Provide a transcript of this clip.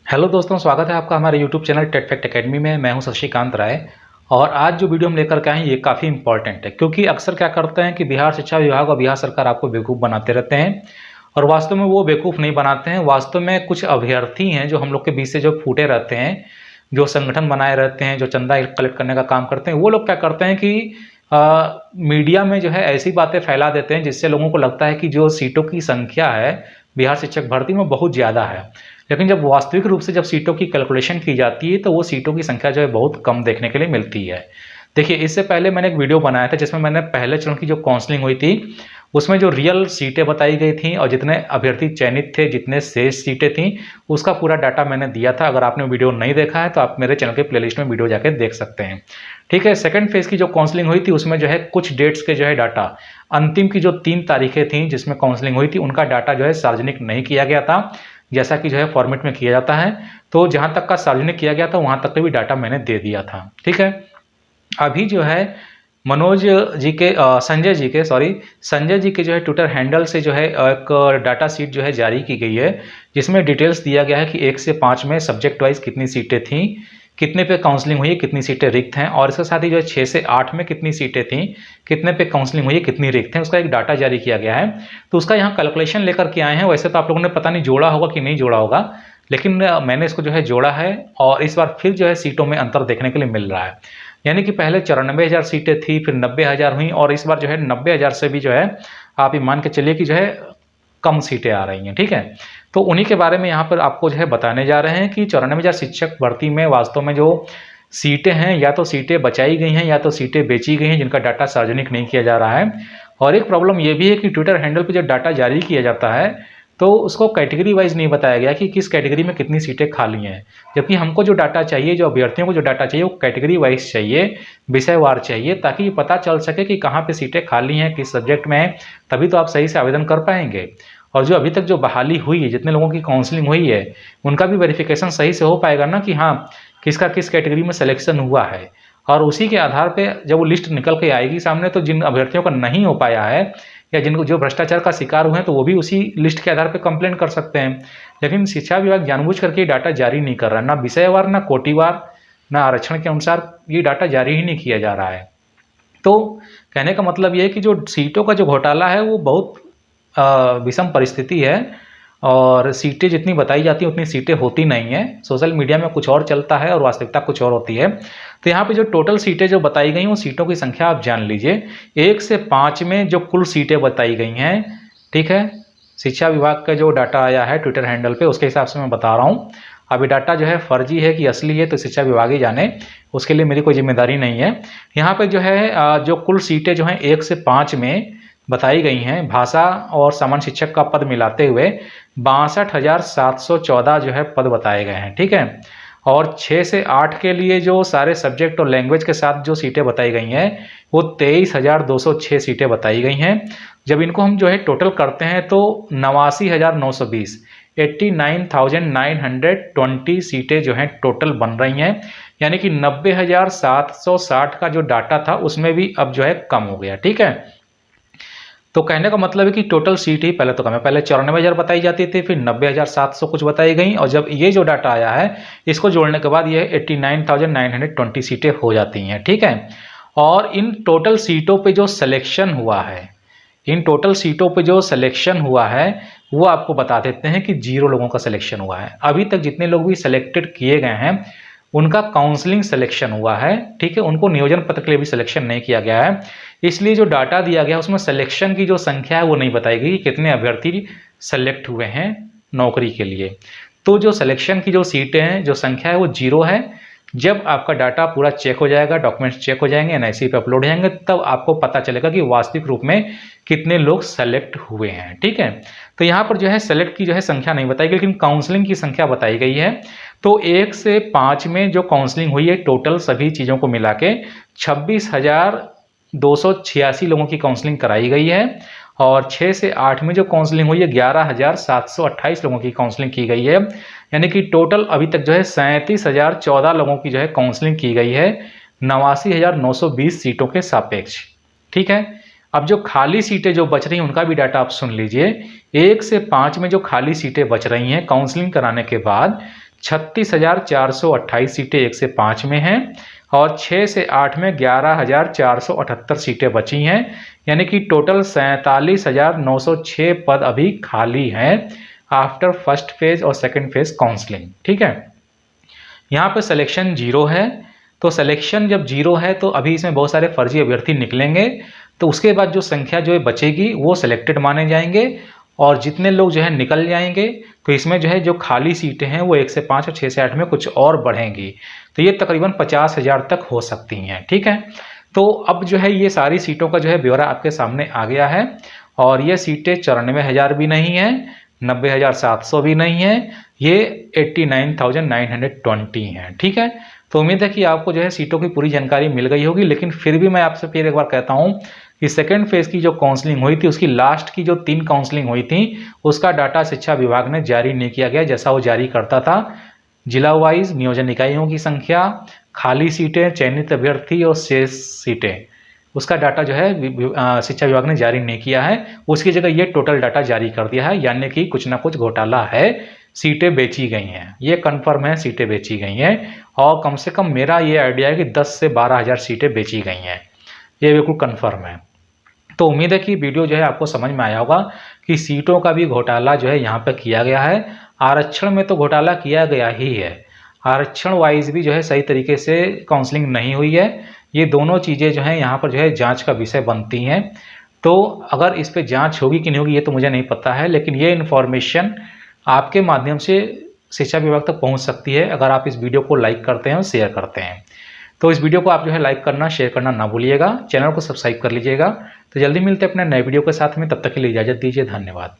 Hello दोस्तों, स्वागत है आपका हमारे YouTube channel TET Fact Academy में। मैं हूं शशिकांत राय और आज जो वीडियो हम लेकर के आए हैं ये काफ़ी इंपॉर्टेंट है, क्योंकि अक्सर क्या करते हैं कि बिहार शिक्षा विभाग और बिहार सरकार आपको बेवकूफ़ बनाते रहते हैं और वास्तव में वो बेवकूफ़ नहीं बनाते हैं। वास्तव में कुछ अभ्यर्थी हैं जो हम लोग के बीच से जो फूटे रहते हैं, जो संगठन बनाए रहते हैं, जो चंदा कलेक्ट करने का काम करते हैं, वो लोग क्या करते हैं कि मीडिया में जो है ऐसी बातें फैला देते हैं जिससे लोगों को लगता है कि जो सीटों की संख्या है बिहार शिक्षक भर्ती में बहुत ज़्यादा है। लेकिन जब वास्तविक रूप से जब सीटों की कैलकुलेशन की जाती है तो वो सीटों की संख्या जो है बहुत कम देखने के लिए मिलती है। देखिए, इससे पहले मैंने एक वीडियो बनाया था जिसमें मैंने पहले चरण की जो काउंसलिंग हुई थी उसमें जो रियल सीटें बताई गई थी और जितने अभ्यर्थी चयनित थे, जितने शेष सीटें थी, उसका पूरा डाटा मैंने दिया था। अगर आपने वीडियो नहीं देखा है तो आप मेरे चैनल के प्लेलिस्ट में वीडियो जाकर देख सकते हैं। ठीक है, सेकंड फेज की जो काउंसलिंग हुई थी उसमें जो है कुछ डेट्स के जो है डाटा, अंतिम की जो 3 तारीखें थी जिसमें काउंसलिंग हुई थी, उनका डाटा जो है सार्वजनिक नहीं किया गया था, जैसा कि जो है फॉर्मेट में किया जाता है। तो जहां तक का सार्वजनिक किया गया था वहां तक का भी डाटा मैंने दे दिया था। ठीक है, अभी जो है मनोज जी के संजय जी के जो है ट्विटर हैंडल से जो है एक डाटा शीट जो है जारी की गई है, जिसमें डिटेल्स दिया गया है कि 1 से 5 में सब्जेक्ट वाइज कितनी सीटें थी, कितने पे काउंसलिंग हुई है, कितनी सीटें रिक्त हैं, और इसके साथ ही जो है 6 से 8 में कितनी सीटें थी, कितने पे काउंसलिंग हुई है, कितनी रिक्त हैं, उसका एक डाटा जारी किया गया है। तो उसका यहाँ कैलकुलेशन लेकर के आए हैं। वैसे तो आप लोगों ने पता नहीं जोड़ा होगा कि नहीं जोड़ा होगा, लेकिन मैंने इसको जो है जोड़ा है और इस बार फिर जो है सीटों में अंतर देखने के लिए मिल रहा है। यानी कि पहले 94,000 सीटें थी, फिर 90,000 हुई और इस बार जो है 90,000 से भी जो है आप ये मान के चलिए कि जो है कम सीटें आ रही हैं। ठीक है, तो उन्हीं के बारे में यहाँ पर आपको जो है बताने जा रहे हैं कि 94,000 शिक्षक भर्ती में वास्तव में जो सीटें हैं, या तो सीटें बचाई गई हैं या तो सीटें बेची गई हैं, जिनका डाटा सार्वजनिक नहीं किया जा रहा है। और एक प्रॉब्लम ये भी है कि ट्विटर हैंडल पर जो डाटा जारी किया जाता है तो उसको कैटेगरी वाइज नहीं बताया गया कि किस कैटेगरी में कितनी सीटें खाली हैं, जबकि हमको जो डाटा चाहिए, जो अभ्यर्थियों को जो डाटा चाहिए, वो कैटेगरी वाइज चाहिए, विषयवार चाहिए, ताकि ये पता चल सके कि कहाँ पे सीटें खाली हैं, किस सब्जेक्ट में है, तभी तो आप सही से आवेदन कर पाएंगे। और जो अभी तक जो बहाली हुई है, जितने लोगों की काउंसलिंग हुई है, उनका भी वेरिफिकेशन सही से हो पाएगा ना कि हाँ किसका किस कैटेगरी में सिलेक्शन हुआ है। और उसी के आधार पर जब वो लिस्ट निकल के आएगी सामने, तो जिन अभ्यर्थियों का नहीं हो पाया है या जिनको जो भ्रष्टाचार का शिकार हुए हैं, तो वो भी उसी लिस्ट के आधार पर कंप्लेंट कर सकते हैं। लेकिन शिक्षा विभाग जानबूझ करके डाटा जारी नहीं कर रहा है, ना विषयवार, ना कोटिवार, ना आरक्षण के अनुसार ये डाटा जारी ही नहीं किया जा रहा है। तो कहने का मतलब ये है कि जो सीटों का जो घोटाला है वो बहुत विषम परिस्थिति है और सीटें जितनी बताई जाती हैं उतनी सीटें होती नहीं हैं। सोशल मीडिया में कुछ और चलता है और वास्तविकता कुछ और होती है। तो यहाँ पे जो टोटल सीटें जो बताई गई हैं, वो सीटों की संख्या आप जान लीजिए। 1 से 5 में जो कुल सीटें बताई गई हैं, ठीक है, शिक्षा विभाग का जो डाटा आया है ट्विटर हैंडल पे, उसके हिसाब से मैं बता रहा हूँ। अब ये डाटा जो है फर्जी है कि असली है तो शिक्षा विभाग ही जाने, उसके लिए मेरी कोई जिम्मेदारी नहीं है। यहाँ पे जो है जो कुल सीटें जो हैं 1 से 5 में बताई गई हैं, भाषा और सामान्य शिक्षक का पद मिलाते हुए 62,714 जो है पद बताए गए हैं। ठीक है, और 6 से 8 के लिए जो सारे सब्जेक्ट और लैंग्वेज के साथ जो सीटें बताई गई हैं वो 23,206 सीटें बताई गई हैं। जब इनको हम जो है टोटल करते हैं तो 89,920 89,920 सीटें जो हैं टोटल बन रही हैं। यानी कि 90,760 का जो डाटा था उसमें भी अब जो है कम हो गया। ठीक है, तो कहने का मतलब है कि टोटल सीट ही पहले तो कम है। पहले 94,000 बताई जाती थी, फिर 90,700 कुछ बताई गई, और जब ये जो डाटा आया है इसको जोड़ने के बाद ये 89,920 सीटें हो जाती हैं। ठीक है, और इन टोटल सीटों पे जो सिलेक्शन हुआ है, इन टोटल सीटों पे जो सिलेक्शन हुआ है वो आपको बता देते हैं कि 0 लोगों का सिलेक्शन हुआ है। अभी तक जितने लोग भी सिलेक्टेड किए गए हैं उनका काउंसलिंग सिलेक्शन हुआ है। ठीक है, उनको नियोजन पत्र के लिए भी सिलेक्शन नहीं किया गया है। इसलिए जो डाटा दिया गया उसमें सिलेक्शन की जो संख्या है वो नहीं बताई गई, कितने अभ्यर्थी सेलेक्ट हुए हैं नौकरी के लिए। तो जो सिलेक्शन की जो सीटें हैं, जो संख्या है वो 0 है। जब आपका डाटा पूरा चेक हो जाएगा, डॉक्यूमेंट्स चेक हो जाएंगे, एनआईसी पे अपलोड हो जाएंगे, तब आपको पता चलेगा कि वास्तविक रूप में कितने लोग सेलेक्ट हुए हैं। ठीक है, तो यहाँ पर जो है सेलेक्ट की जो है संख्या नहीं बताई गई, लेकिन काउंसलिंग की संख्या बताई गई है। तो 1 से 5 में जो काउंसलिंग हुई है टोटल सभी चीज़ों को मिला के 26,286 लोगों की काउंसलिंग कराई गई है, और 6 से 8 में जो काउंसलिंग हुई है 11,728 लोगों की काउंसलिंग की गई है। यानी कि टोटल अभी तक जो है 37,014 लोगों की जो है काउंसलिंग की गई है 89,920 सीटों के सापेक्ष। ठीक है, अब जो खाली सीटें जो बच रही हैं उनका भी डाटा आप सुन लीजिए। 1 से 5 में जो खाली सीटें बच रही हैं काउंसलिंग कराने के बाद 36,428 सीटें 1 से 5 में हैं और 6 से 8 में 11,478 सीटें बची हैं, यानी कि टोटल 47,906 पद अभी खाली हैं आफ्टर फर्स्ट फेज और सेकंड फेज काउंसलिंग। ठीक है, यहाँ पे सिलेक्शन 0 है। तो सिलेक्शन जब 0 है तो अभी इसमें बहुत सारे फर्जी अभ्यर्थी निकलेंगे, तो उसके बाद जो संख्या जो है बचेगी वो सिलेक्टेड माने जाएंगे और जितने लोग जो है निकल जाएंगे तो इसमें जो है जो खाली सीटें हैं वो 1 से 5 और 6 से 8 में कुछ और बढ़ेंगी, तो ये तकरीबन 50,000 तक हो सकती हैं। ठीक है, तो अब जो है ये सारी सीटों का जो है ब्यौरा आपके सामने आ गया है और ये सीटें 94,000 भी नहीं है, 90,700 भी नहीं है, ये 89,920 हैं। ठीक है, तो उम्मीद है कि आपको जो है सीटों की पूरी जानकारी मिल गई होगी, लेकिन फिर भी मैं आपसे फिर एक बार कहता हूं कि सेकेंड फेज की जो काउंसलिंग हुई थी उसकी लास्ट की जो 3 काउंसलिंग हुई थी उसका डाटा शिक्षा विभाग ने जारी नहीं किया गया, जैसा वो जारी करता था जिला वाइज नियोजन इकाइयों की संख्या, खाली सीटें, चयनित अभ्यर्थी और शेष सीटें, उसका डाटा जो है शिक्षा विभाग ने जारी नहीं किया है। उसकी जगह ये टोटल डाटा जारी कर दिया है, यानी कि कुछ ना कुछ घोटाला है, सीटें बेची गई हैं, ये कन्फर्म है, सीटें बेची गई हैं और कम से कम मेरा ये आइडिया है कि 10 से 12,000 सीटें बेची गई हैं, ये बिल्कुल कन्फर्म है। तो उम्मीद है कि वीडियो जो है आपको समझ में आया होगा कि सीटों का भी घोटाला जो है यहाँ पर किया गया है। आरक्षण में तो घोटाला किया गया ही है, आरक्षण वाइज भी जो है सही तरीके से काउंसलिंग नहीं हुई है। ये दोनों चीज़ें जो हैं यहाँ पर जो है जांच का विषय बनती हैं। तो अगर इस पे जांच होगी कि नहीं होगी ये तो मुझे नहीं पता है, लेकिन ये इन्फॉर्मेशन आपके माध्यम से शिक्षा विभाग तक पहुँच सकती है अगर आप इस वीडियो को लाइक करते हैं और शेयर करते हैं। तो इस वीडियो को आप जो है लाइक करना, शेयर करना ना भूलिएगा, चैनल को सब्सक्राइब कर लीजिएगा। तो जल्दी मिलते हैं अपने नए वीडियो के साथ में, तब तक के लिए इजाज़त दीजिए, धन्यवाद।